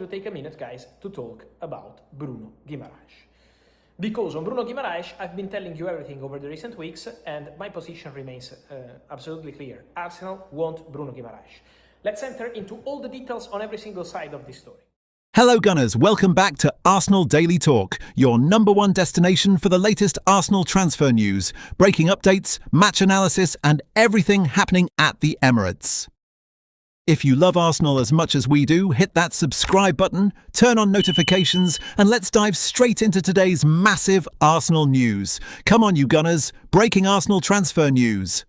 to take a minute, guys, to talk about Bruno Guimarães. Because on Bruno Guimarães, I've been telling you everything over the recent weeks, and my position remains absolutely clear. Arsenal want Bruno Guimarães. Let's enter into all the details on every single side of this story. Hello Gunners, welcome back to Arsenal Daily Talk, your #1 destination for the latest Arsenal transfer news, breaking updates, match analysis and everything happening at the Emirates. If you love Arsenal as much as we do, hit that subscribe button, turn on notifications and let's dive straight into today's massive Arsenal news. Come on you Gunners, breaking Arsenal transfer news.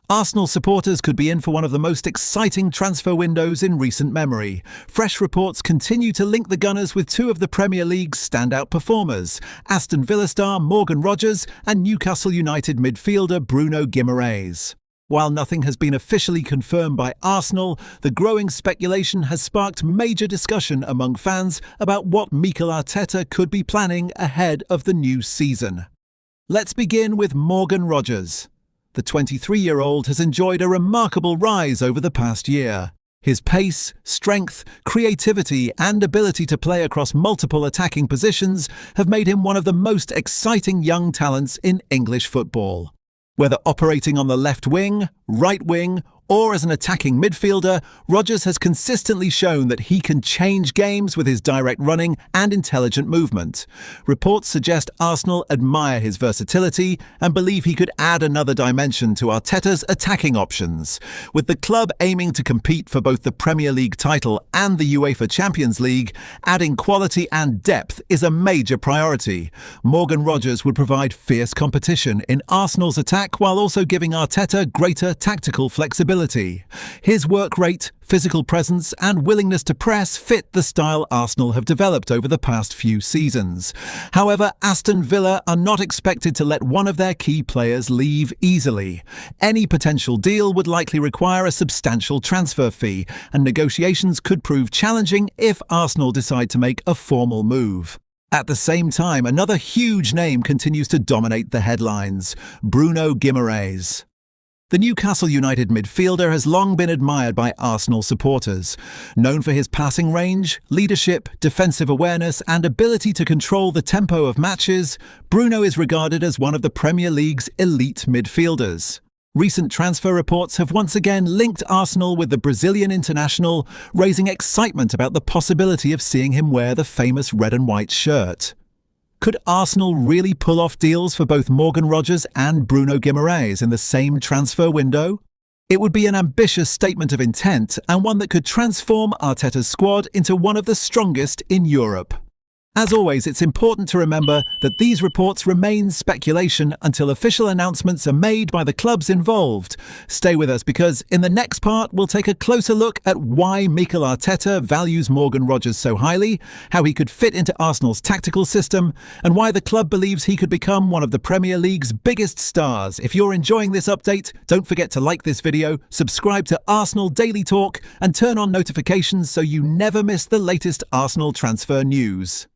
Arsenal supporters could be in for one of the most exciting transfer windows in recent memory. Fresh reports continue to link the Gunners with two of the Premier League's standout performers, Aston Villa star Morgan Rogers and Newcastle United midfielder Bruno Guimarães. While nothing has been officially confirmed by Arsenal, the growing speculation has sparked major discussion among fans about what Mikel Arteta could be planning ahead of the new season. Let's begin with Morgan Rogers. The 23-year-old has enjoyed a remarkable rise over the past year. His pace, strength, creativity and ability to play across multiple attacking positions have made him one of the most exciting young talents in English football. Whether operating on the left wing, right wing, or as an attacking midfielder, Rogers has consistently shown that he can change games with his direct running and intelligent movement. Reports suggest Arsenal admire his versatility and believe he could add another dimension to Arteta's attacking options. With the club aiming to compete for both the Premier League title and the UEFA Champions League, adding quality and depth is a major priority. Morgan Rogers would provide fierce competition in Arsenal's attack while also giving Arteta greater tactical flexibility. His work rate, physical presence and willingness to press fit the style Arsenal have developed over the past few seasons. However, Aston Villa are not expected to let one of their key players leave easily. Any potential deal would likely require a substantial transfer fee, and negotiations could prove challenging if Arsenal decide to make a formal move. At the same time, another huge name continues to dominate the headlines: Bruno Guimarães. The Newcastle United midfielder has long been admired by Arsenal supporters. Known for his passing range, leadership, defensive awareness and ability to control the tempo of matches, Bruno is regarded as one of the Premier League's elite midfielders. Recent transfer reports have once again linked Arsenal with the Brazilian international, raising excitement about the possibility of seeing him wear the famous red and white shirt. Could Arsenal really pull off deals for both Morgan Rogers and Bruno Guimarães in the same transfer window? It would be an ambitious statement of intent and one that could transform Arteta's squad into one of the strongest in Europe. As always, it's important to remember that these reports remain speculation until official announcements are made by the clubs involved. Stay with us because in the next part we'll take a closer look at why Mikel Arteta values Morgan Rogers so highly, how he could fit into Arsenal's tactical system, and why the club believes he could become one of the Premier League's biggest stars. If you're enjoying this update, don't forget to like this video, subscribe to Arsenal Daily Talk, and turn on notifications so you never miss the latest Arsenal transfer news.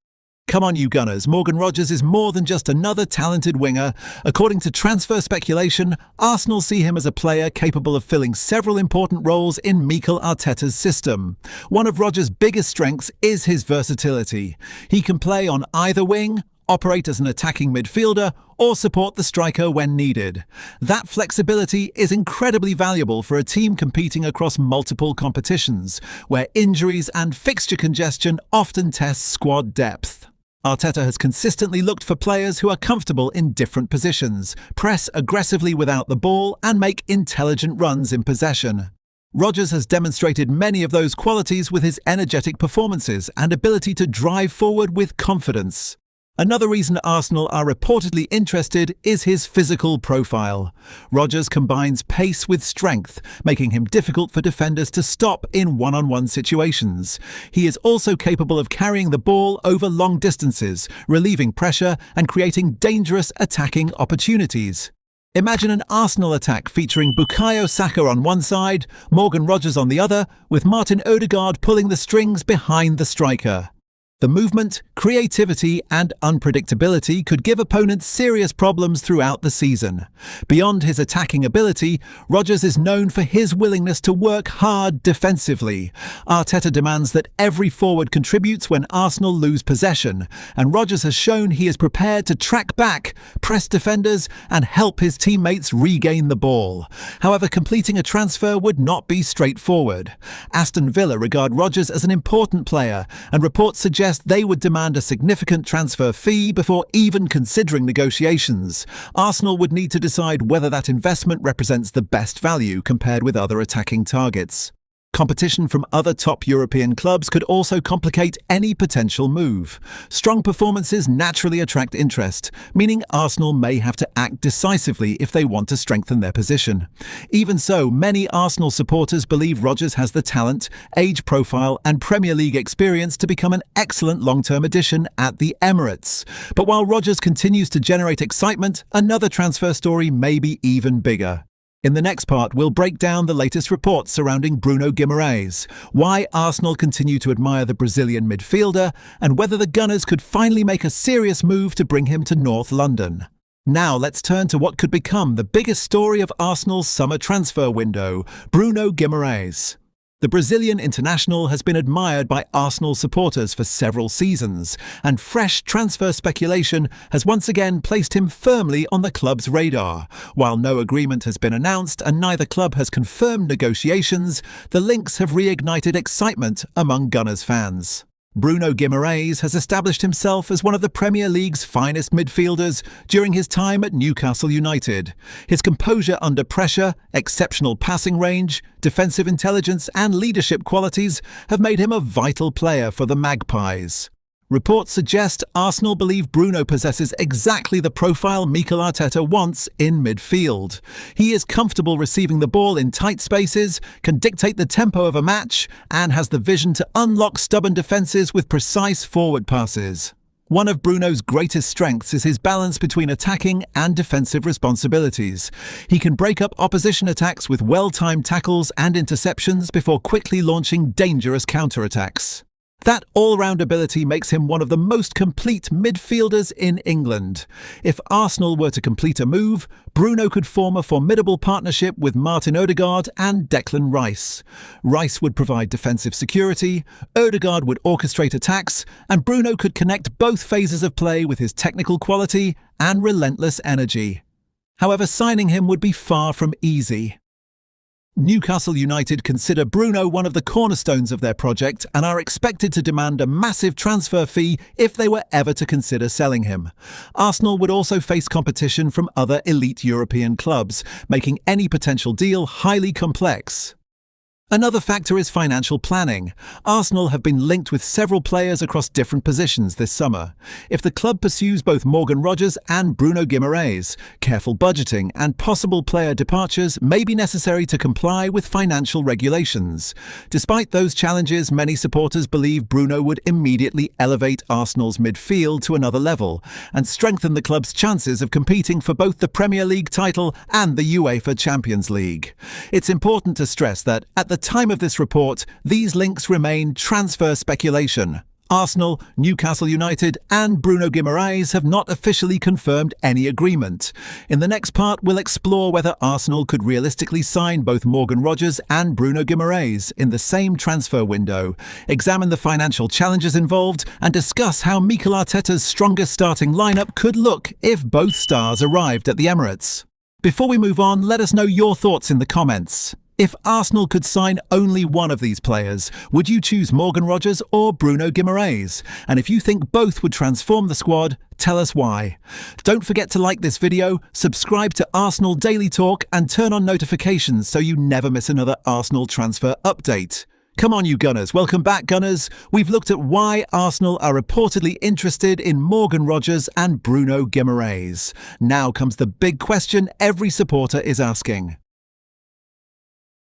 Come on you Gunners, Morgan Rogers is more than just another talented winger. According to transfer speculation, Arsenal see him as a player capable of filling several important roles in Mikel Arteta's system. One of Rogers' biggest strengths is his versatility. He can play on either wing, operate as an attacking midfielder, or support the striker when needed. That flexibility is incredibly valuable for a team competing across multiple competitions, where injuries and fixture congestion often test squad depth. Arteta has consistently looked for players who are comfortable in different positions, press aggressively without the ball, and make intelligent runs in possession. Rogers has demonstrated many of those qualities with his energetic performances and ability to drive forward with confidence. Another reason Arsenal are reportedly interested is his physical profile. Rogers combines pace with strength, making him difficult for defenders to stop in one-on-one situations. He is also capable of carrying the ball over long distances, relieving pressure and creating dangerous attacking opportunities. Imagine an Arsenal attack featuring Bukayo Saka on one side, Morgan Rogers on the other, with Martin Odegaard pulling the strings behind the striker. The movement, creativity, and unpredictability could give opponents serious problems throughout the season. Beyond his attacking ability, Rodgers is known for his willingness to work hard defensively. Arteta demands that every forward contributes when Arsenal lose possession, and Rodgers has shown he is prepared to track back, press defenders, and help his teammates regain the ball. However, completing a transfer would not be straightforward. Aston Villa regard Rodgers as an important player, and reports suggest they would demand a significant transfer fee before even considering negotiations. Arsenal would need to decide whether that investment represents the best value compared with other attacking targets. Competition from other top European clubs could also complicate any potential move. Strong performances naturally attract interest, meaning Arsenal may have to act decisively if they want to strengthen their position. Even so, many Arsenal supporters believe Rodgers has the talent, age profile, and Premier League experience to become an excellent long-term addition at the Emirates. But while Rodgers continues to generate excitement, another transfer story may be even bigger. In the next part, we'll break down the latest reports surrounding Bruno Guimarães, why Arsenal continue to admire the Brazilian midfielder, and whether the Gunners could finally make a serious move to bring him to North London. Now let's turn to what could become the biggest story of Arsenal's summer transfer window, Bruno Guimarães. The Brazilian international has been admired by Arsenal supporters for several seasons, and fresh transfer speculation has once again placed him firmly on the club's radar. While no agreement has been announced and neither club has confirmed negotiations, the links have reignited excitement among Gunners fans. Bruno Guimarães has established himself as one of the Premier League's finest midfielders during his time at Newcastle United. His composure under pressure, exceptional passing range, defensive intelligence and leadership qualities have made him a vital player for the Magpies. Reports suggest Arsenal believe Bruno possesses exactly the profile Mikel Arteta wants in midfield. He is comfortable receiving the ball in tight spaces, can dictate the tempo of a match, and has the vision to unlock stubborn defences with precise forward passes. One of Bruno's greatest strengths is his balance between attacking and defensive responsibilities. He can break up opposition attacks with well-timed tackles and interceptions before quickly launching dangerous counter-attacks. That all-round ability makes him one of the most complete midfielders in England. If Arsenal were to complete a move, Bruno could form a formidable partnership with Martin Odegaard and Declan Rice. Rice would provide defensive security, Odegaard would orchestrate attacks, and Bruno could connect both phases of play with his technical quality and relentless energy. However, signing him would be far from easy. Newcastle United consider Bruno one of the cornerstones of their project and are expected to demand a massive transfer fee if they were ever to consider selling him. Arsenal would also face competition from other elite European clubs, making any potential deal highly complex. Another factor is financial planning. Arsenal have been linked with several players across different positions this summer. If the club pursues both Morgan Rodgers and Bruno Guimarães, careful budgeting and possible player departures may be necessary to comply with financial regulations. Despite those challenges, many supporters believe Bruno would immediately elevate Arsenal's midfield to another level and strengthen the club's chances of competing for both the Premier League title and the UEFA Champions League. It's important to stress that, at the time of this report, these links remain transfer speculation. Arsenal, Newcastle United and Bruno Guimarães have not officially confirmed any agreement. In the next part, we'll explore whether Arsenal could realistically sign both Morgan Rodgers and Bruno Guimarães in the same transfer window, examine the financial challenges involved, and discuss how Mikel Arteta's strongest starting lineup could look if both stars arrived at the Emirates. Before we move on, let us know your thoughts in the comments. If Arsenal could sign only one of these players, would you choose Morgan Rodgers or Bruno Guimarães? And if you think both would transform the squad, tell us why. Don't forget to like this video, subscribe to Arsenal Daily Talk and turn on notifications so you never miss another Arsenal transfer update. Come on, you Gunners. Welcome back, Gunners. We've looked at why Arsenal are reportedly interested in Morgan Rodgers and Bruno Guimarães. Now comes the big question every supporter is asking.